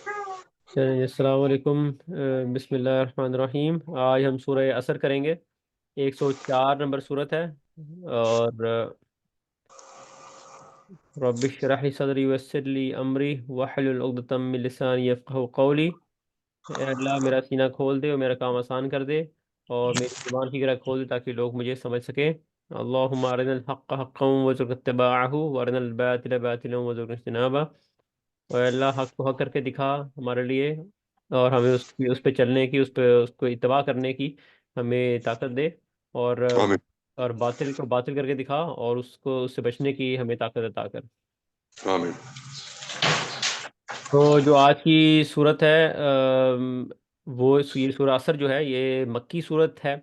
چلیے، السلام علیکم۔ بسم اللہ الرحمن الرحیم۔ آج ہم سورہ عصر کریں گے۔ 104 نمبر صورت ہے۔ اور رب اشرح لی صدری ویسر لی امری واحلل عقدۃ من لسانی یفقہوا قولی۔ اے اللہ میرا سینہ کھول دے اور میرا کام آسان کر دے، اور میری زبان کی گرہ کھول دے تاکہ لوگ مجھے سمجھ سکیں۔ اللہم ارنا الحق حقا وارزقنا اتباعہ وارنا الباطل باطلا وارزقنا اجتنابہ۔ اور اللہ حق کو حق کر کے دکھا ہمارے لیے، اور ہمیں اس پہ چلنے کی، اس کو اتباع کرنے کی ہمیں طاقت دے، اور آمین اور باطل کو باطل کر کے دکھا، اور اس سے بچنے کی ہمیں طاقت عطا کر۔ آمین۔ تو جو آج کی صورت ہے، وہ یہ سورہ عصر جو ہے یہ مکی صورت ہے۔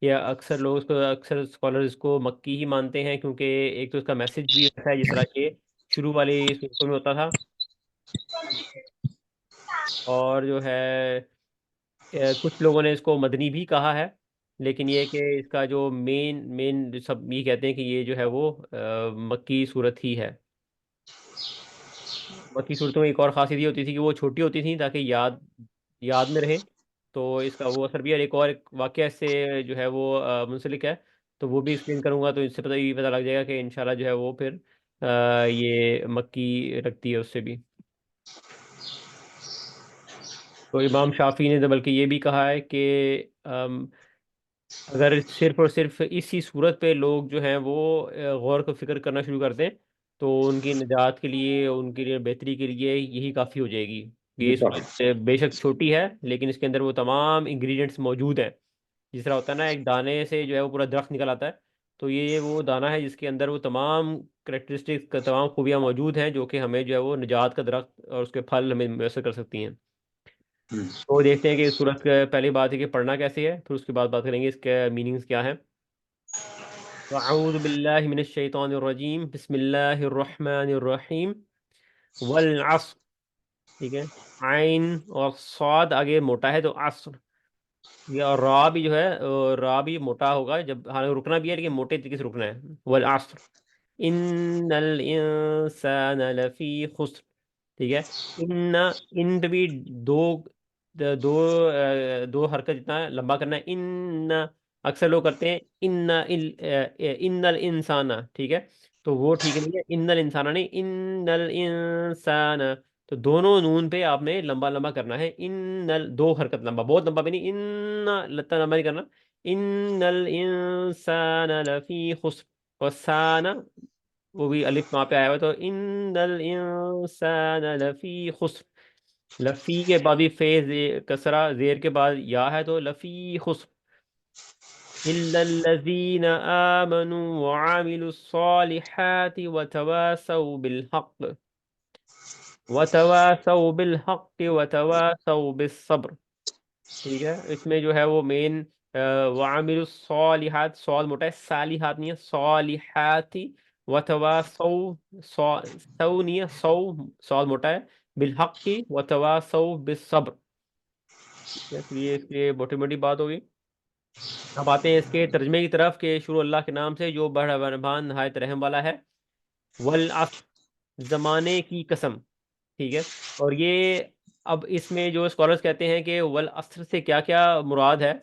یا اکثر لوگ اس کو، اکثر اسکالر اس کو مکی ہی مانتے ہیں، کیونکہ ایک تو اس کا میسج بھی ایسا ہے جس طرح کہ شروع والی صورتوں میں ہوتا تھا، اور جو ہے کچھ لوگوں نے اس کو مدنی بھی کہا ہے، لیکن یہ کہ اس کا جو مین سب یہ کہتے ہیں کہ یہ جو ہے وہ مکی صورت ہی ہے۔ مکی صورتوں میں ایک اور خاصیت یہ ہوتی تھی کہ وہ چھوٹی ہوتی تھیں تاکہ یاد یاد میں رہے، تو اس کا وہ اثر بھی ہے۔ اور ایک واقعہ اس سے جو ہے وہ منسلک ہے، تو وہ بھی ایکسپلین کروں گا، تو اس سے پتہ لگ جائے گا کہ انشاءاللہ جو ہے وہ پھر یہ مکی رکھتی ہے اس سے بھی۔ تو امام شافعی نے تو بلکہ یہ بھی کہا ہے کہ اگر صرف اور صرف اسی صورت پہ لوگ جو ہیں وہ غور و فکر کرنا شروع کر دیں، تو ان کی نجات کے لیے، ان کے لیے بہتری کے لیے یہی کافی ہو جائے گی۔ یہ بتا صورت بے شک چھوٹی ہے، لیکن اس کے اندر وہ تمام انگریڈینٹس موجود ہیں۔ جس طرح ہوتا ہے نا ایک دانے سے جو ہے وہ پورا درخت نکل آتا ہے، تو یہ وہ دانہ ہے جس کے اندر وہ تمام کریکٹرسٹکس، تمام خوبیاں موجود ہیں جو کہ ہمیں جو ہے وہ نجات کا درخت اور اس کے پھل ہمیں میسر کر سکتی ہیں۔ تو دیکھتے ہیں کہ اس صورت کا پہلی بات ہے کہ پڑھنا کیسے ہے، پھر اس کے بعد بات کریں گے اس کے میننگز کیا ہیں۔ اعوذ باللہ من الشیطان الرجیم، بسم اللہ الرحمن الرحیم۔ والعصر، ٹھیک ہے، عین اور صاد آگے موٹا ہے تو عصر، یہ اور را بھی جو ہے را بھی موٹا ہوگا، جب ہاں رکنا بھی ہے لیکن موٹے طریقے سے رکنا ہے۔ والعصر ان الانسان لفی خسر، ٹھیک ہے۔ ان پہ بھی دو دو دو حرکت جتنا لمبا کرنا ہے۔ ان اکثر لوگ کرتے ہیں ان الانسان، ٹھیک ہے، تو وہ ٹھیک نہیں ہے۔ ان الانسان نہیں، ان الانسان، تو دونوں نون پہ آپ نے لمبا لمبا کرنا ہے۔ دو حرکت لمبا، بہت لمبا بھی نہیں، ان لتا لمبا نہیں کرنا۔ ان الانسان لفی خسر، اور سانا وہ بھی الف وہاں پہ آیا ہوا ہے، تو ان الانسان لفی خسر، لفی کے بعد بھی فے کسرہ، زیر کے بعد یا ہے تو لفی خسر، الا الذین آمنوا وعملوا الصالحات وتواصوا بالحق وتواصوا بالحق وتواصوا بالصبر، ٹھیک ہے۔ اس میں جو ہے وہ مین وعملوا الصالحات، صاد موٹا ہے، صالحات نہیں ہے، صالحات، وتواصوا سو نہیں ہے، سو صاد موٹا ہے، بالحق وتواصوا بالصبر، ٹھیک ہے۔ تو یہ اس کی موٹی موٹی بات ہوگی۔ اب آتے ہیں اس کے ترجمے کی طرف، کہ شروع اللہ کے نام سے جو بڑا مہربان نہایت رحم والا ہے۔ والعصر، زمانے کی قسم، ٹھیک ہے۔ اور یہ اب اس میں جو اسکالرس کہتے ہیں کہ والعصر سے کیا کیا مراد ہے،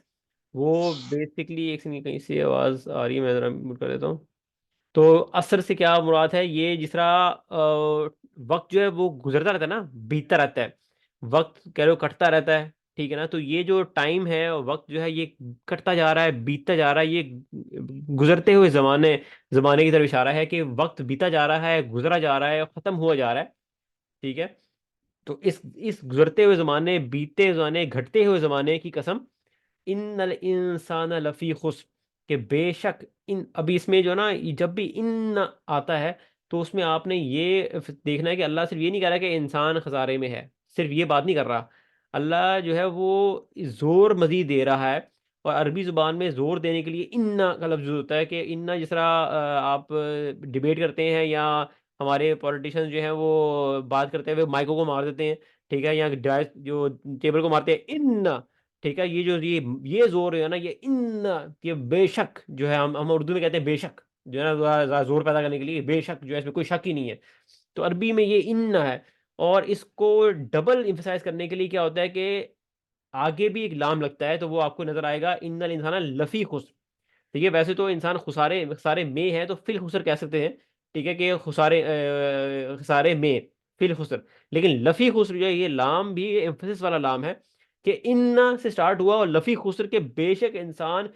وہ بیسکلی ایک سیکنڈ، کہیں سے آواز آ رہی ہے، میں ذرا میوٹ کر دیتا ہوں۔ تو عصر سے کیا مراد ہے، یہ جس طرح وقت جو ہے وہ گزرتا رہتا ہے نا، بیتتا رہتا ہے، وقت کہہ لو کٹتا رہتا ہے، ٹھیک ہے نا، تو یہ جو ٹائم ہے، وقت جو ہے یہ کٹتا جا رہا ہے، بیتتا جا رہا ہے، یہ گزرتے ہوئے زمانے کی طرف اشارہ ہے کہ وقت بیتا جا رہا ہے، گزرا جا رہا ہے، ختم ہوا جا رہا ہے، ٹھیک ہے۔ تو اس گزرتے ہوئے زمانے، بیتتے زمانے، گھٹتے ہوئے زمانے کی قسم، ان الانسان لفی خسر، کہ بے شک ان، ابھی اس میں جو نا جب بھی ان آتا ہے تو اس میں آپ نے یہ دیکھنا ہے کہ اللہ صرف یہ نہیں کہہ رہا کہ انسان خسارے میں ہے، صرف یہ بات نہیں کر رہا، اللہ جو ہے وہ زور مزید دے رہا ہے۔ اور عربی زبان میں زور دینے کے لیے ان کا لفظ ہوتا ہے، کہ ان جس طرح آپ ڈیبیٹ کرتے ہیں، یا ہمارے پولیٹیشین جو ہیں وہ بات کرتے ہوئے مائکوں کو مار دیتے ہیں، ٹھیک ہے، یا جو ٹیبل کو مارتے ہیں ان، ٹھیک ہے، یہ جو یہ زور ہے نا، یہ ان، یہ بے شک جو ہے، ہم اردو میں کہتے ہیں بے شک، جو ہے نا زور پیدا کرنے کے لیے بے شک جو ہے، اس میں کوئی شک ہی نہیں ہے، تو عربی میں یہ ان ہے۔ اور اس کو ڈبل ایمفسائز کرنے کے لیے کیا ہوتا ہے کہ آگے بھی ایک لام لگتا ہے، تو وہ آپ کو نظر آئے گا ان الانسان لفی خسر. ٹھیک ہے، ویسے تو انسان خسارے خسارے میں ہے تو فی الخسر کہہ سکتے ہیں. ٹھیک ہے کہ خسارے خسارے میں فی الخسر. لیکن لفی خسر جو ہے یہ لام بھی ایمفسس والا لام ہے کہ ان سے سٹارٹ ہوا اور لفی خسر کے بے شک انسان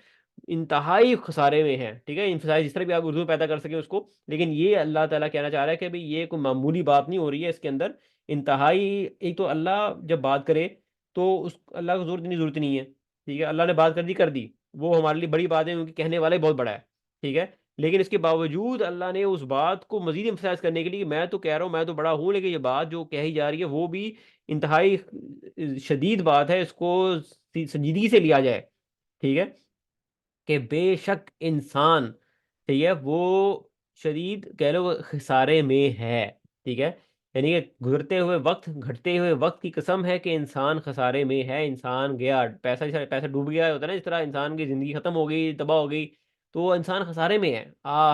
انتہائی خسارے میں ہے. ٹھیک ہے، انفسائز جس طرح بھی آپ اردو میں پیدا کر سکیں اس کو، لیکن یہ اللہ تعالیٰ کہنا چاہ رہا ہے کہ بھئی یہ کوئی معمولی بات نہیں ہو رہی ہے اس کے اندر. انتہائی ایک تو اللہ جب بات کرے تو اس اللہ کو ضرورت نہیں ہے. ٹھیک ہے، اللہ نے بات کر دی کر دی، وہ ہمارے لیے بڑی بات ہے کیونکہ کہنے والا ہی بہت بڑا ہے. ٹھیک ہے، لیکن اس کے باوجود اللہ نے اس بات کو مزید امفسائز کرنے کے لیے، میں تو کہہ رہا ہوں میں تو بڑا ہوں، لیکن یہ بات جو کہی جا رہی ہے وہ بھی انتہائی شدید بات ہے، اس کو سنجیدگی سے لیا جائے. ٹھیک ہے، کہ بے شک انسان، ٹھیک ہے، وہ شدید کہہ لو خسارے میں ہے. ٹھیک ہے، یعنی کہ گزرتے ہوئے وقت، گھٹتے ہوئے وقت کی قسم ہے کہ انسان خسارے میں ہے. انسان گیا، پیسہ پیسہ ڈوب گیا ہوتا ہے نا، اس طرح انسان کی زندگی ختم ہو گئی، تباہ ہو گئی، تو وہ انسان خسارے میں ہے.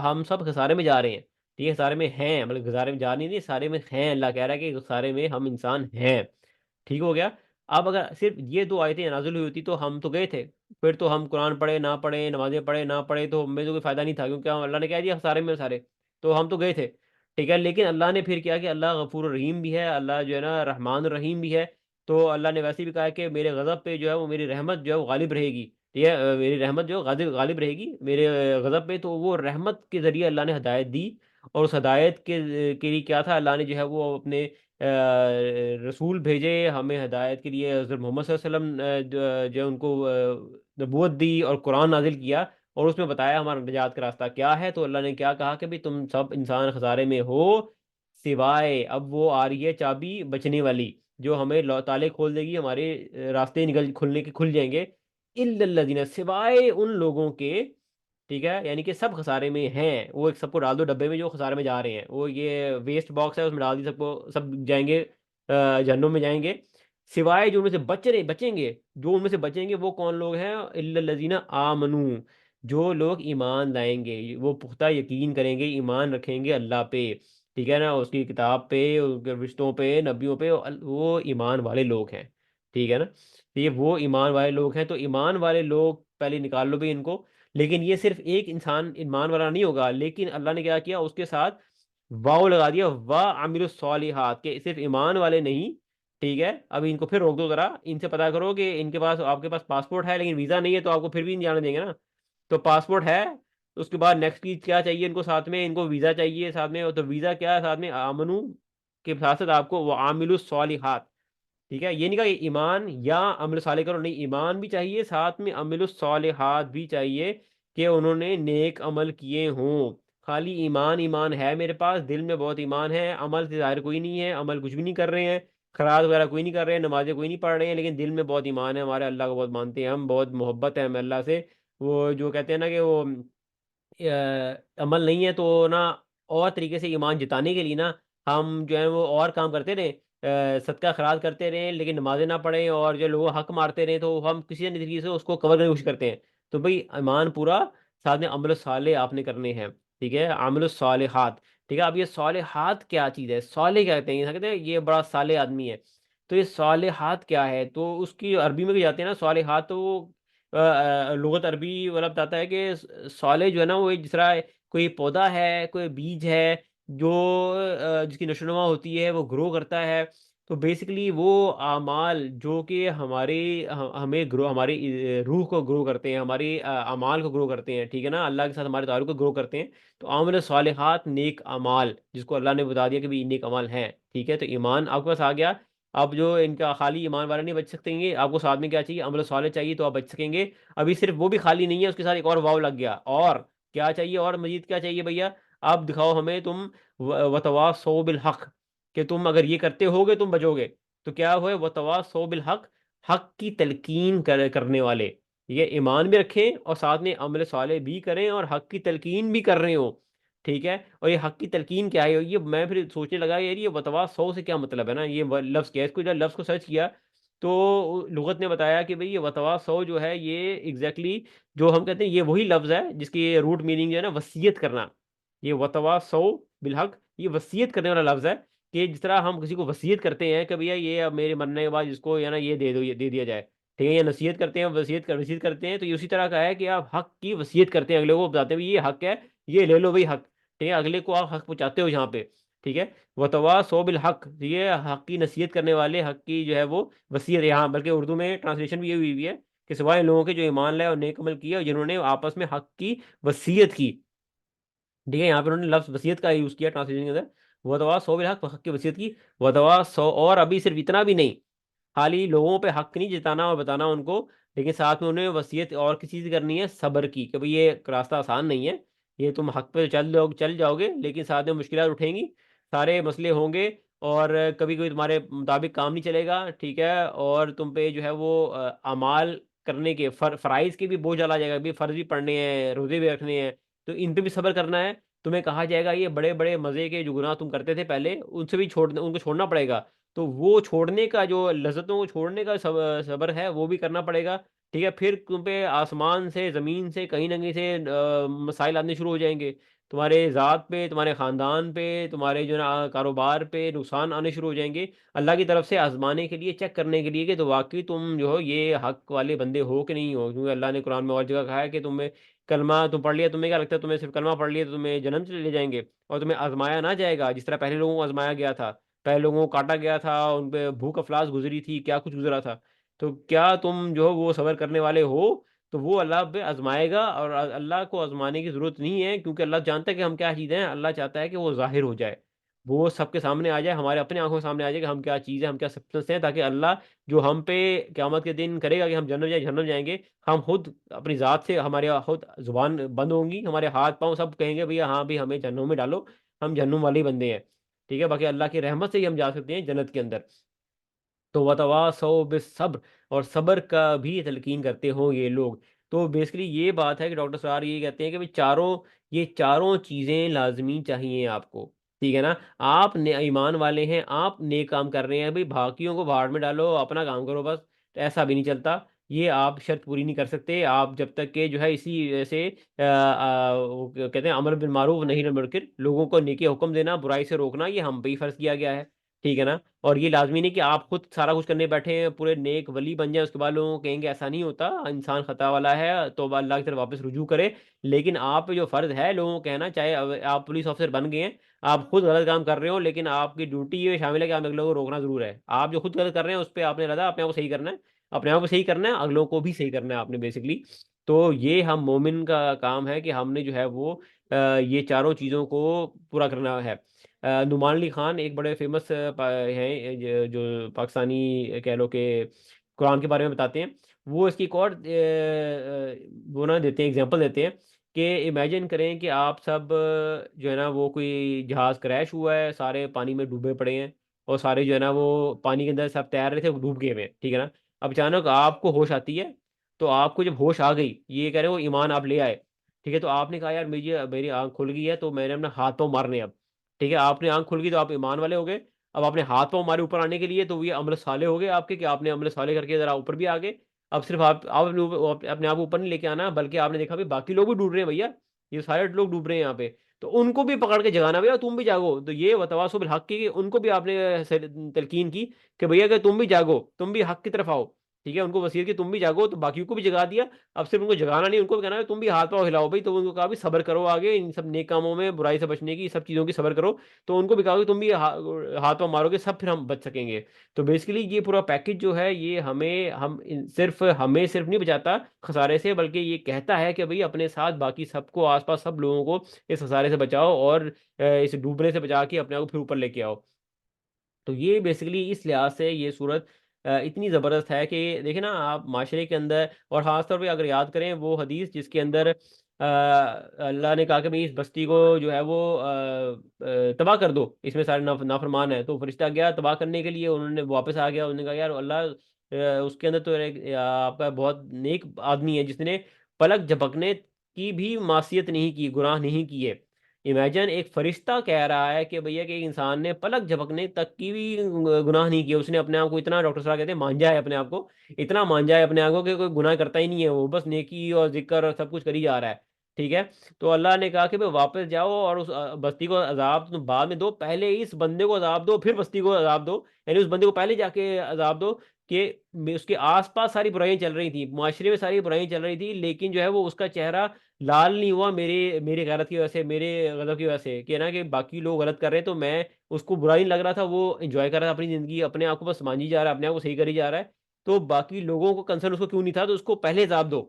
ہم سب خسارے میں جا رہے ہیں. ٹھیک ہے، خسارے میں ہیں، مطلب خسارے میں جا نہیں خسارے میں ہیں. اللہ کہہ رہا ہے کہ خسارے میں ہم انسان ہیں. ٹھیک ہو گیا. اب اگر صرف یہ دو آیتیں نازل ہوئی ہوتی تو ہم تو گئے تھے، پھر تو ہم قرآن پڑھے نہ پڑھے، نمازیں پڑھے نہ پڑھے، تو ہمیں تو کوئی فائدہ نہیں تھا، کیونکہ اللہ نے کہہ دیا سارے میں سارے، تو ہم تو گئے تھے. ٹھیک ہے، لیکن اللہ نے پھر کیا کہ اللہ غفور الرحیم بھی ہے، اللہ جو ہے نا رحمان الرحیم بھی ہے. تو اللہ نے ویسے بھی کہا کہ میرے غضب پہ جو ہے وہ میری رحمت جو ہے وہ غالب رہے گی. ٹھیک ہے، میری رحمت جو ہے غالب رہے گی میرے غضب پہ. تو وہ رحمت کے ذریعے اللہ نے ہدایت دی، اور اس ہدایت کے لیے کیا تھا، اللہ نے جو ہے وہ اپنے رسول بھیجے ہمیں ہدایت کے لیے. حضرت محمد صلی اللہ علیہ وسلم جو ہے ان کو نبوت دی اور قرآن نازل کیا، اور اس میں بتایا ہمارا نجات کا راستہ کیا ہے. تو اللہ نے کیا کہا کہ بھی تم سب انسان خسارے میں ہو، سوائے، اب وہ آ رہی ہے چابی بچنے والی جو ہمیں تالے کھول دے گی، ہمارے راستے کھل جائیں گے. الا الذین، سوائے ان لوگوں کے. ٹھیک ہے، یعنی کہ سب خسارے میں ہیں. وہ ایک سب کو ڈال دو ڈبے میں جو خسارے میں جا رہے ہیں، وہ یہ ویسٹ باکس ہے اس میں ڈال دی سب کو، سب جائیں گے جہنم میں جائیں گے. سوائے جو ان میں سے بچیں گے، جو ان میں سے بچیں گے وہ کون لوگ ہیں، الا الذین آمنو، جو لوگ ایمان لائیں گے، وہ پختہ یقین کریں گے، ایمان رکھیں گے اللہ پہ. ٹھیک ہے نا، اس کی کتاب پہ، اس کے رشتوں پہ، نبیوں پہ، وہ ایمان والے لوگ ہیں. ٹھیک ہے نا، یہ وہ ایمان والے لوگ ہیں. تو ایمان والے لوگ پہلے نکال لو بھی ان کو. لیکن یہ صرف ایک انسان ایمان والا نہیں ہوگا، لیکن اللہ نے کیا کیا اس کے ساتھ واو لگا دیا، وَعَمِلُوا الصَّالِحَاتِ، کہ صرف ایمان والے نہیں. ٹھیک ہے، اب ان کو پھر روک دو ذرا، ان سے پتا کرو کہ ان کے پاس، آپ کے پاس پاسپورٹ ہے لیکن ویزا نہیں ہے، تو آپ کو پھر بھی نہیں جانے دیں گے نا. تو پاسپورٹ ہے، اس کے بعد نیکسٹ چیز کیا چاہیے ان کو ساتھ میں، ان کو ویزا چاہیے ساتھ میں. تو ویزا کیا ہے ساتھ میں، آمنو کے ساتھ ساتھ آپ کو وَعَمِلُوا الصَّالِحَاتِ. ٹھیک ہے، یہ نہیں کہا کہ ایمان یا عمل صالح کرو، نہیں، ایمان بھی چاہیے ساتھ میں عمل الصالحات بھی چاہیے، کہ انہوں نے نیک عمل کیے ہوں. خالی ایمان ایمان ہے میرے پاس، دل میں بہت ایمان ہے، عمل سے ظاہر کوئی نہیں ہے، عمل کچھ بھی نہیں کر رہے ہیں، خیرات وغیرہ کوئی نہیں کر رہے ہیں، نمازیں کوئی نہیں پڑھ رہے ہیں، لیکن دل میں بہت ایمان ہے، ہمارے اللہ کو بہت مانتے ہیں ہم، بہت محبت ہے ہمیں اللہ سے. وہ جو کہتے ہیں نا کہ وہ عمل نہیں ہے، تو نا اور طریقے سے ایمان جتانے کے لیے نا ہم جو ہے وہ اور کام کرتے رہیں، صدقہ خیرات کرتے رہیں، لیکن نمازیں نہ پڑھیں، اور جو لوگ حق مارتے رہیں، تو ہم کسی نہ طریقے سے اس کو کور کرنے کی کوشش کرتے ہیں. تو بھئی ایمان پورا، ساتھ میں عمل صالح آپ نے کرنے ہیں. ٹھیک ہے، عمل الصالحات. ٹھیک ہے، اب یہ صالحات کیا چیز ہے، صالح کیا کہتے ہیں، یہ کہتے ہیں یہ بڑا صالح آدمی ہے. تو یہ صالحات کیا ہے، تو اس کی عربی میں بھی جاتے ہیں نا صالحات، تو وہ لغت عربی والا بتاتا ہے کہ صالح جو ہے نا وہ ایک جس طرح کوئی پودا ہے، کوئی بیج ہے جو جس کی نشو و نما ہوتی ہے، وہ گرو کرتا ہے. تو بیسیکلی وہ اعمال جو کہ ہمیں گرو، ہماری روح کو گرو کرتے ہیں، ہماری اعمال کو گرو کرتے ہیں. ٹھیک ہے نا، اللہ کے ساتھ ہمارے تعلق کو گرو کرتے ہیں. تو عامل صالحات نیک اعمال، جس کو اللہ نے بتا دیا کہ بھی نیک اعمال ہیں. ٹھیک ہے، تو ایمان آپ کے پاس آ گیا. اب جو ان کا خالی ایمان والے نہیں بچ سکیں گے، آپ کو ساتھ میں کیا چاہیے، عمل صالح چاہیے، تو آپ بچ سکیں گے. ابھی صرف وہ بھی خالی نہیں ہے، اس کے ساتھ ایک اور واو لگ گیا، اور کیا چاہیے، اور مزید کیا چاہیے بھیا، آپ دکھاؤ ہمیں تم وتواصوا بالحق، کہ تم اگر یہ کرتے ہوگے تم بچو گے. تو کیا ہوئے، وتواصوا بالحق، حق کی تلقین کرنے والے. یہ ایمان بھی رکھیں اور ساتھ میں عمل صالح بھی کریں اور حق کی تلقین بھی کر رہے ہوں. ٹھیک ہے، اور یہ حق کی تلقین کیا ہے، یہ میں پھر سوچنے لگا یار یہ وتواصوا سے کیا مطلب ہے نا، یہ لفظ کیا ہے. اس کو جب لفظ کو سرچ کیا تو لغت نے بتایا کہ بھئی یہ وتواصوا جو ہے یہ ایگزیکٹلی جو ہم کہتے ہیں یہ وہی لفظ ہے جس کی روٹ میننگ جو ہے نا وصیت کرنا. یہ وتواصوا بالحق، یہ وصیت کرنے والا لفظ ہے. کہ جس طرح ہم کسی کو وصیت کرتے ہیں کہ بھیا یہ اب میرے مرنے کے بعد اس کو نا یہ دے دو، یہ دے دیا جائے، ٹھیک ہے، یہ نصیحت کرتے ہیں، وصیت کرتے ہیں، تو یہ اسی طرح کا ہے کہ آپ حق کی وصیت کرتے ہیں، اگلے کو بتاتے ہیں بھی یہ حق ہے، یہ لے لو بھائی حق، ٹھیک ہے، اگلے کو آپ حق پہنچاتے ہو یہاں پہ، ٹھیک ہے۔ وتواصوا بالحق، یہ حق کی نصیحت کرنے والے، حق کی جو ہے وہ وصیت، یہاں بلکہ اردو میں ٹرانسلیشن بھی یہ ہوئی ہے کہ سوائے ان لوگوں کے جو ایمان لائے اور نیک عمل کیا اور جنہوں نے آپس میں حق کی وصیت کی، ٹھیک ہے، یہاں پہ انہوں نے لفظ وصیت کا یوز کیا ٹرانسلیشن کے اندر، وتواصوا بالحق، حق کی وصیت کی، وتواصوا، اور ابھی صرف اتنا بھی نہیں، خالی لوگوں پہ حق نہیں جتانا اور بتانا ان کو، لیکن ساتھ میں انہیں وصیت اور کسی چیز کرنی ہے، صبر کی، کہ بھئی یہ راستہ آسان نہیں ہے، یہ تم حق پہ چل جاؤ گے، لیکن ساتھ میں مشکلات اٹھیں گی، سارے مسئلے ہوں گے، اور کبھی کبھی تمہارے مطابق کام نہیں چلے گا، ٹھیک ہے، اور تم پہ جو ہے وہ اعمال کرنے کے فرائض کے بھی بوجھ ڈالا جائے گا، بھی فرض بھی پڑھنے ہیں، روزے بھی رکھنے ہیں، تو ان پہ بھی صبر کرنا ہے، تمہیں کہا جائے گا یہ بڑے بڑے مزے کے جو گناہ تم کرتے تھے پہلے ان سے بھی ان کو چھوڑنا پڑے گا، تو وہ چھوڑنے کا جو لذتوں کو چھوڑنے کا صبر ہے وہ بھی کرنا پڑے گا، ٹھیک ہے، پھر تم پہ آسمان سے زمین سے کہیں نہ کہیں سے مسائل آنے شروع ہو جائیں گے، تمہارے ذات پہ، تمہارے خاندان پہ، تمہارے جو نا کاروبار پہ نقصان آنے شروع ہو جائیں گے، اللہ کی طرف سے آزمانے کے لیے، چیک کرنے کے لیے کہ تو واقعی تم جو ہو یہ حق والے بندے ہو کہ نہیں ہو، کیونکہ اللہ نے قرآن میں اور جگہ کہا ہے کہ تمہیں کلمہ تم پڑھ لیا، تمہیں کیا لگتا ہے تمہیں صرف کلمہ پڑھ لیا تو تمہیں جنم چلے جائیں گے، اور تمہیں آزمایا نہ جائے گا جس طرح پہلے لوگوں کو آزمایا گیا تھا، پہلے لوگوں کو کاٹا گیا تھا، ان پہ بھوک افلاس گزری تھی، کیا کچھ گزرا تھا، تو کیا تم جو ہو وہ صبر کرنے والے ہو، تو وہ اللہ پہ آزمائے گا، اور اللہ کو آزمانے کی ضرورت نہیں ہے، کیونکہ اللہ جانتا ہے کہ ہم کیا چیزیں ہیں، اللہ چاہتا ہے کہ وہ ظاہر ہو جائے، وہ سب کے سامنے آ جائے، ہمارے اپنے آنکھوں کے سامنے آ جائے کہ ہم کیا چیز ہے، ہم کیا سبسٹنس ہیں، تاکہ اللہ جو ہم پہ قیامت کے دن کرے گا کہ ہم جنت جائیں گے، ہم خود اپنی ذات سے، ہمارے خود زبان بند ہوں گی، ہمارے ہاتھ پاؤں سب کہیں گے بھیا ہاں بھی ہمیں جہنم میں ڈالو، ہم جہنم والے ہی بندے ہیں، ٹھیک ہے، باقی اللہ کی رحمت سے ہی ہم جا سکتے ہیں جنت کے اندر، تو وتواصوا بالصبر، اور صبر کا بھی تلقین کرتے ہوں یہ لوگ، تو بیسکلی یہ بات ہے کہ ڈاکٹر سرار یہ کہتے ہیں کہ یہ چاروں چیزیں لازمی چاہیے آپ کو، ٹھیک ہے نا، آپ ایمان والے ہیں، آپ نیک کام کر رہے ہیں، بھائی باقیوں کو بھاڑ میں ڈالو، اپنا کام کرو بس، ایسا بھی نہیں چلتا، یہ آپ شرط پوری نہیں کر سکتے، آپ جب تک کہ جو ہے اسی سے وہ کہتے ہیں امر بالمعروف نہیں منکر، لوگوں کو نیکی حکم دینا، برائی سے روکنا، یہ ہم پہ ہی فرض کیا گیا ہے، ٹھیک ہے نا، اور یہ لازمی نہیں کہ آپ خود سارا کچھ کرنے بیٹھے ہیں، پورے نیک ولی بن جائیں، اس کے بعد لوگوں کو کہیں گے، ایسا نہیں ہوتا، انسان خطا والا ہے تو اللہ کی طرف واپس رجوع کرے، لیکن آپ پہ جو فرض ہے لوگوں کو کہنا، چاہے آپ پولیس آفیسر بن گئے ہیں، آپ خود غلط کام کر رہے ہو، لیکن آپ کی ڈیوٹی یہ شامل ہے کہ آپ اگلوں کو روکنا ضرور ہے، آپ جو خود غلط کر رہے ہیں اس پہ آپ نے رضا اپنے آپ کو صحیح کرنا ہے، اپنے آپ کو صحیح کرنا ہے، اگلوں کو بھی صحیح کرنا ہے آپ نے بیسکلی، تو یہ ہم مومن کا کام ہے کہ ہم نے جو ہے وہ یہ چاروں چیزوں کو پورا کرنا ہے۔ نعمان علی خان ایک بڑے فیمس ہیں جو پاکستانی کہہ لو کہ قرآن کے بارے میں بتاتے ہیں، وہ اس کی ایک اور وہ نا دیتے ہیں، ایگزامپل دیتے ہیں کہ امیجن کریں کہ آپ سب جو ہے نا وہ کوئی جہاز کریش ہوا ہے، سارے پانی میں ڈوبے پڑے ہیں، اور سارے جو ہے نا وہ پانی کے اندر سب تیر رہے تھے، وہ ڈوب گئے ہوئے ہیں، ٹھیک ہے نا، اب اچانک آپ کو ہوش آتی ہے، تو آپ کو جب ہوش آ گئی، یہ کہہ رہے ہو ایمان آپ لے آئے، ٹھیک ہے، تو آپ نے کہا یار میری آنکھ کھل گئی ہے، تو میں نے اپنا ہاتھ پاؤں مارنے اب، ٹھیک ہے، آپ نے آنکھ کھل گئی تو آپ ایمان والے ہو گئے، اب آپ نے ہاتھ پاؤں ہمارے اوپر آنے کے لیے تو یہ عمل صالح ہو گئے آپ کے، کہ آپ نے عمل صالح کر کے ذرا اوپر بھی آگے، اب صرف آپ اپنے آپ کو اوپر نہیں لے کے آنا، بلکہ آپ نے دیکھا بھی باقی لوگ بھی ڈوب رہے ہیں بھیا، یہ سارے لوگ ڈوب رہے ہیں یہاں پہ، تو ان کو بھی پکڑ کے جگانا بھیا، تم بھی جاگو، تو یہ وتواصوا بالحق کی، ان کو بھی آپ نے تلقین کی کہ بھیا کہ تم بھی جاگو، تم بھی حق کی طرف آؤ، ٹھیک ہے، ان کو وصیت کی تم بھی جاگو، تو باقیوں کو بھی جگا دیا، اب صرف ان کو جگانا نہیں، ان کو بھی کہنا ہے تم بھی ہاتھ پاؤں ہلاؤ بھائی، تو ان کو کہا بھی صبر کرو، آگے ان سب نیک کاموں میں برائی سے بچنے کی، سب چیزوں کی صبر کرو، تو ان کو بھی کہا کہ تم بھی ہاتھ پاؤں مارو گے سب، پھر ہم بچ سکیں گے، تو بیسیکلی یہ پورا پیکج جو ہے یہ ہمیں صرف نہیں بچاتا خسارے سے، بلکہ یہ کہتا ہے کہ بھئی اپنے ساتھ باقی سب کو، آس پاس سب لوگوں کو اس خسارے سے بچاؤ، اور اس ڈوبنے سے بچا کے اپنے آپ کو پھر اوپر لے کے آؤ، تو یہ بیسیکلی اس لحاظ سے یہ صورت اتنی زبردست ہے کہ دیکھیں نا آپ معاشرے کے اندر، اور خاص طور پہ اگر یاد کریں وہ حدیث جس کے اندر اللہ نے کہا کہ بھئی اس بستی کو جو ہے وہ تباہ کر دو، اس میں سارے نافرمان ہیں، تو فرشتہ گیا تباہ کرنے کے لیے، انہوں نے واپس آ گیا، انہوں نے کہا یار اللہ اس کے اندر تو آپ کا بہت نیک آدمی ہے جس نے پلک جھپکنے کی بھی معصیت نہیں کی، گناہ نہیں کیے، امیجن ایک فرشتہ کہہ رہا ہے کہ بھیا کہ ایک انسان نے پلک جھپکنے تک کی بھی گناہ نہیں کیا، اس نے اپنے آپ کو اتنا، ڈاکٹر صاحب کہتے ہیں مانجا ہے اپنے آپ کو، اتنا مانجا ہے اپنے آپ کو کہ کوئی گناہ کرتا ہی نہیں ہے، وہ بس نیکی اور ذکر اور سب کچھ کر ہی جا رہا ہے، ٹھیک ہے، تو اللہ نے کہا کہ بھائی واپس جاؤ اور اس بستی کو عذاب تم بعد میں دو، پہلے اس بندے کو عذاب دو پھر بستی کو عذاب دو، یعنی اس بندے کو پہلے جا کے عذاب دو کہ اس کے آس پاس ساری برائیاں چل رہی تھیں، معاشرے میں ساری برائیاں چل رہی تھی، لیکن جو ہے وہ اس کا چہرہ لال نہیں ہوا میری میری غیرت کی وجہ سے، میرے غضب کی وجہ سے، کہ نا کہ باقی لوگ غلط کر رہے ہیں تو میں اس کو برا نہیں لگ رہا تھا، وہ انجوائے کر رہا تھا اپنی زندگی، اپنے آپ کو بس مانجی جا رہا ہے، اپنے آپ کو صحیح کری جا رہا ہے، تو باقی لوگوں کو کنسرن اس کو کیوں نہیں تھا، تو اس کو پہلے عذاب دو،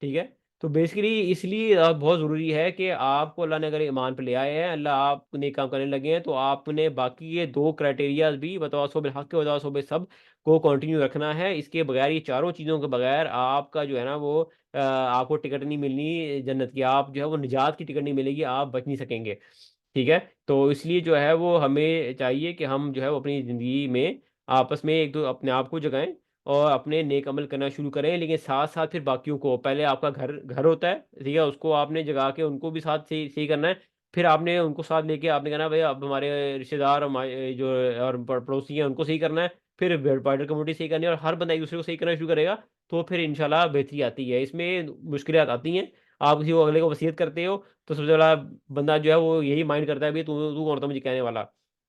ٹھیک ہے۔ تو بیسیکلی اس لیے بہت ضروری ہے کہ آپ کو اللہ نے اگر ایمان پہ لے آئے ہیں، اللہ آپ نیک کام کرنے لگے ہیں، تو آپ نے باقی یہ دو کرائٹیریاز بھی وتواصوا بالحق کے وتواصوا بالصبر کو کنٹینیو رکھنا ہے، اس کے بغیر یہ چاروں چیزوں کے بغیر آپ کا جو ہے نا وہ آپ کو ٹکٹ نہیں ملنی جنت کی، آپ جو ہے وہ نجات کی ٹکٹ نہیں ملے گی، آپ بچ نہیں سکیں گے، ٹھیک ہے۔ تو اس لیے جو ہے وہ ہمیں چاہیے کہ ہم جو ہے وہ اپنی زندگی میں آپس میں ایک دو اپنے آپ کو جگائیں اور اپنے نیک عمل کرنا شروع کریں، لیکن ساتھ ساتھ پھر باقیوں کو، پہلے آپ کا گھر ہوتا ہے، ٹھیک ہے، اس کو آپ نے جگا کے ان کو بھی ساتھ صحیح صحیح کرنا ہے، پھر آپ نے ان کو ساتھ لے کے آپ نے کہنا بھائی اب ہمارے رشتے دار جو اور پڑوسی ہیں ان کو صحیح کرنا ہے، پھر وائڈر کمیونٹی صحیح کرنی ہے، اور ہر بندہ ایک دوسرے کو صحیح کرنا شروع کرے گا، تو پھر انشاءاللہ بہتری آتی ہے، اس میں مشکلات آتی ہیں، آپ کسی کو اگلے کو وصیت کرتے ہو تو سب سے بڑا بندہ جو ہے وہ یہی مائنڈ کرتا ہے بھی تو کون ہوتا مجھے کہنے والا،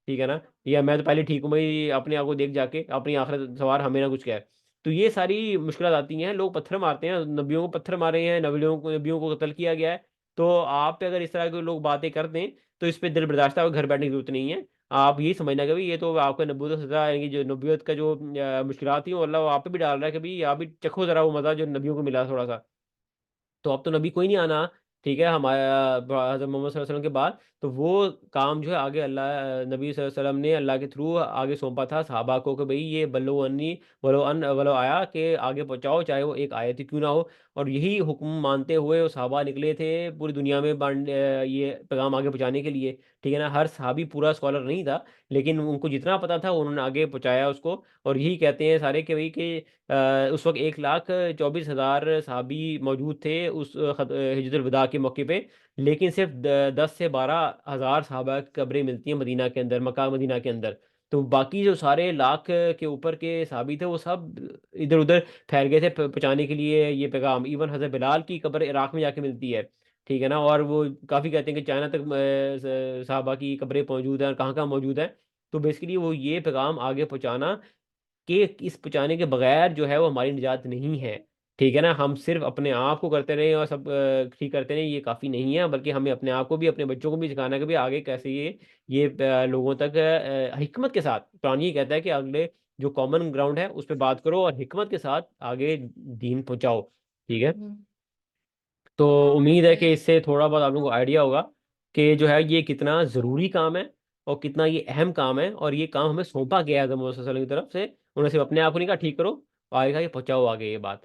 ٹھیک ہے نا، یا میں تو پہلے ٹھیک ہوں بھائی، اپنے آپ کو دیکھ جا کے اپنی آخرت سوار، ہمیں نہ کچھ کہے، تو یہ ساری مشکلات آتی ہیں، لوگ پتھر مارتے ہیں، نبیوں کو پتھر مارے ہیں، نبیوں کو قتل کیا گیا ہے، تو آپ پہ اگر اس طرح کے لوگ باتیں کر دیں تو اس پہ دل برداشتہ ہو، گھر بیٹھنے کی ضرورت نہیں ہے، آپ یہ سمجھنا کہ بھائی یہ تو آپ کا نبوت کا سزا ہے، جو نبوت کا جو مشکلات تھیں وہ اللہ وہ آپ پہ بھی ڈال رہا ہے کہ بھائی آپ بھی چکھو ذرا وہ مزہ جو نبیوں کو ملا تھوڑا سا، تو اب تو نبی کوئی نہیں آنا، ٹھیک ہے، ہمارا حضرت محمد صلی اللہ علیہ وسلم کے بعد، تو وہ کام جو ہے آگے اللہ نبی صلی اللہ علیہ وسلم نے اللہ کے تھرو آگے سونپا تھا صحابہ کو کہ بھئی یہ بلو انی ولو آیا، کہ آگے پہنچاؤ چاہے وہ ایک آیت ہی کیوں نہ ہو، اور یہی حکم مانتے ہوئے وہ صحابہ نکلے تھے پوری دنیا میں یہ پیغام آگے پہنچانے کے لیے، ٹھیک ہے نا، ہر صحابی پورا اسکالر نہیں تھا، لیکن ان کو جتنا پتا تھا انہوں نے آگے پہنچایا اس کو، اور یہی کہتے ہیں سارے کہ بھئی کہ اس وقت 1,24,000 صحابی موجود تھے اس حجۃ الوداع کے موقع پہ، لیکن صرف 10 سے 12 ہزار صحابہ کی قبریں ملتی ہیں مدینہ کے اندر، مکہ مدینہ کے اندر، تو باقی جو سارے لاکھ کے اوپر کے صحابی تھے وہ سب ادھر ادھر پھیل گئے تھے پہنچانے کے لیے یہ پیغام، ایون حضرت بلال کی قبر عراق میں جا کے ملتی ہے، ٹھیک ہے نا، اور وہ کافی کہتے ہیں کہ چائنا تک صحابہ کی قبریں موجود ہیں اور کہاں کہاں موجود ہیں، تو بیسیکلی وہ یہ پیغام آگے پہنچانا کہ اس پہنچانے کے بغیر جو ہے وہ ہماری نجات نہیں ہے، ٹھیک ہے نا، ہم صرف اپنے آپ کو کرتے رہیں اور سب ٹھیک کرتے رہیں یہ کافی نہیں ہے، بلکہ ہمیں اپنے آپ کو بھی اپنے بچوں کو بھی سکھانا ہے کہ بھی آگے کیسے یہ لوگوں تک حکمت کے ساتھ، قرآن یہ کہتا ہے کہ اگلے جو کامن گراؤنڈ ہے اس پہ بات کرو اور حکمت کے ساتھ آگے دین پہنچاؤ، ٹھیک ہے۔ تو امید ہے کہ اس سے تھوڑا بہت آپ لوگوں کو آئیڈیا ہوگا کہ جو ہے یہ کتنا ضروری کام ہے اور کتنا یہ اہم کام ہے، اور یہ کام ہمیں سونپا گیا ہے حضرت محمد صلی اللہ علیہ وسلم کی طرف سے، انہوں نے صرف اپنے آپ کو نہیں کہا ٹھیک کرو، آگے کہا کہ پہنچاؤ آگے یہ بات،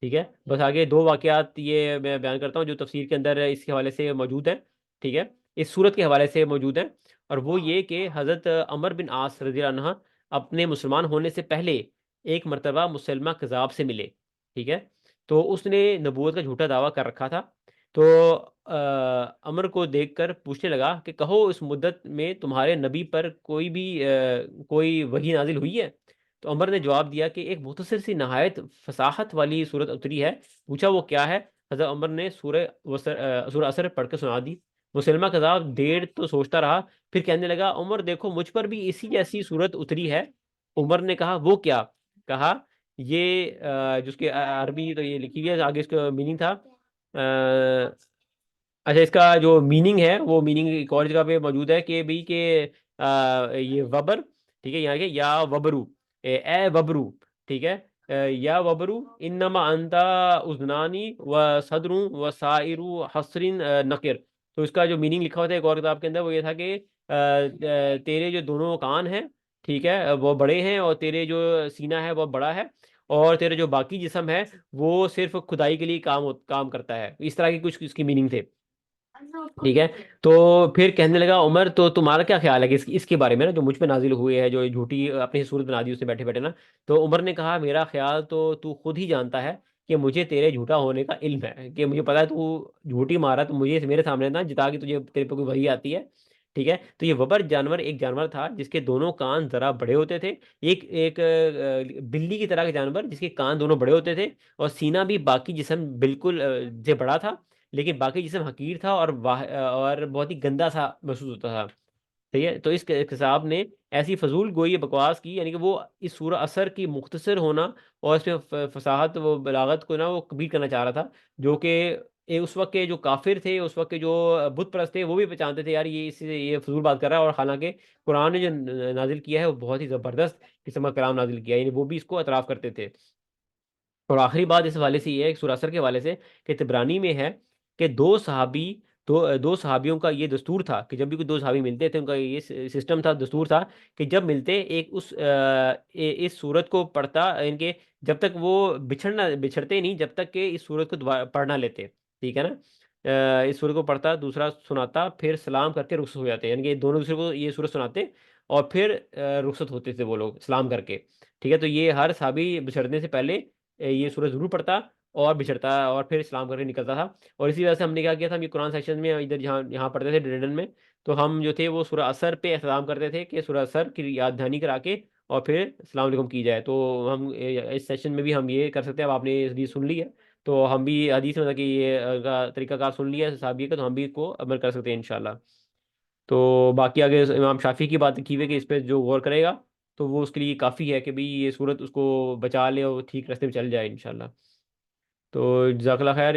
ٹھیک ہے، بس آگے دو واقعات یہ میں بیان کرتا ہوں جو تفسیر کے اندر اس کے حوالے سے موجود ہیں، ٹھیک ہے، اس صورت کے حوالے سے موجود ہیں، اور وہ یہ کہ حضرت عمر بن عاص رضی اللہ عنہ اپنے مسلمان ہونے سے پہلے ایک مرتبہ مسلمہ کذاب سے ملے، ٹھیک ہے، تو اس نے نبوت کا جھوٹا دعویٰ کر رکھا تھا، تو عمر کو دیکھ کر پوچھنے لگا کہ کہو اس مدت میں تمہارے نبی پر کوئی وحی نازل ہوئی ہے، تو عمر نے جواب دیا کہ ایک مختصر سی نہایت فصاحت والی صورت اتری ہے، پوچھا وہ کیا ہے، حضرت عمر نے سورہ اثر پڑھ کے سنا دی، مسلمہ کذاب دیر تو سوچتا رہا، پھر کہنے لگا عمر دیکھو مجھ پر بھی اسی جیسی صورت اتری ہے، عمر نے کہا وہ کیا، کہا یہ جس کے عربی تو یہ لکھی ہوئی ہے، آگے اس کا میننگ تھا اچھا اس کا جو میننگ ہے وہ میننگ ایک اور جگہ پہ موجود ہے کہ بھئی کہ یہ وبر، ٹھیک ہے، یہاں کے یا وبرو، اے وبرو، ٹھیک ہے، یا وبرو انما انتا اذنانی و صدروں و سائرو حسرین نقر، تو اس کا جو میننگ لکھا ہوتا ہے ایک اور کتاب کے اندر وہ یہ تھا کہ تیرے جو دونوں کان ہیں، ٹھیک ہے، وہ بڑے ہیں، اور تیرے جو سینہ ہے وہ بڑا ہے، اور تیرے جو باقی جسم ہے وہ صرف کھدائی کے لیے کام کرتا ہے، اس طرح کی کچھ اس کی میننگ تھے، ٹھیک ہے، تو پھر کہنے لگا عمر تو تمہارا کیا خیال ہے کہ اس کے بارے میں نا جو مجھ پہ نازل ہوئے ہے جو جھوٹی اپنی صورت بنا دی اس نے بیٹھے بیٹھے نا، تو عمر نے کہا میرا خیال تو خود ہی جانتا ہے کہ مجھے تیرے جھوٹا ہونے کا علم ہے، کہ مجھے پتا ہے تو جھوٹی مارا تو مجھے میرے سامنے نہ جتا کہ تجھے تیرے پہ کوئی وحی آتی ہے، ٹھیک ہے، تو یہ وبر جانور ایک جانور تھا جس کے دونوں کان ذرا بڑے ہوتے تھے، ایک بلی کی طرح کا جانور جس کے کان دونوں بڑے ہوتے تھے، اور سینہ بھی باقی جسم بالکل سے بڑا تھا، لیکن باقی جسم حقیر تھا اور بہت ہی گندا سا محسوس ہوتا تھا. صحیح ہے. تو اس کتاب نے ایسی فضول گوئی بکواس کی، یعنی کہ وہ اس سورہ اثر کی مختصر ہونا اور اس میں فصاحت و بلاغت کو نا وہ کبیر کرنا چاہ رہا تھا، جو کہ اس وقت کے جو کافر تھے، اس وقت کے جو بت پرست تھے، وہ بھی پہچانتے تھے یار یہ فضول بات کر رہا ہے. اور حالانکہ قرآن نے جو نازل کیا ہے وہ بہت ہی زبردست قسم کا کلام نازل کیا ہے، یعنی وہ بھی اس کو اعتراف کرتے تھے. اور آخری بات اس حوالے سے یہ ہے سورہ اثر کے حوالے سے کہ تبرانی میں ہے کہ دو صحابیوں کا یہ دستور تھا کہ جب بھی کوئی دو صحابی ملتے تھے، ان کا یہ سسٹم تھا، دستور تھا کہ جب ملتے ایک اس سورت کو پڑھتا، ان کے جب تک وہ بچھڑتے نہیں جب تک کہ اس سورت کو پڑھنا لیتے. ٹھیک ہے نا. اس سورت کو پڑھتا، دوسرا سناتا، پھر سلام کر کے رخصت ہو جاتے، یعنی کہ دونوں دوسرے کو یہ سورت سناتے اور پھر رخصت ہوتے تھے وہ لوگ سلام کر کے. ٹھیک ہے. تو یہ ہر صحابی بچھڑنے سے پہلے یہ سورج ضرور پڑھتا اور بچھڑتا اور پھر اسلام کر کے نکلتا تھا. اور اسی وجہ سے ہم نے کیا کیا تھا، ہم یہ قرآن سیکشن میں ادھر جہاں یہاں پڑھتے تھے ڈریڈن میں، تو ہم جو تھے وہ سورہ اثر پہ اہتمام کرتے تھے کہ سورہ اثر کی یاد دہانی کرا کے اور پھر السلام علیکم کی جائے. تو ہم اس سیشن میں بھی ہم یہ کر سکتے ہیں. اب آپ نے یہ حدیث سن لی ہے تو ہم بھی حدیث میں کہ یہ کا طریقہ کار سن لیا ہے صحابی کا، تو ہم بھی اس کو عمل کر سکتے ہیں انشاءاللہ. تو باقی آگے امام شافی کی بات کی ہوئی کہ اس پہ جو غور کرے گا تو وہ اس کے لیے کافی ہے کہ بھئی یہ صورت اس کو بچا لے اور ٹھیک راستے میں چل جائے انشاءاللہ. تو جزاک اللہ خیر.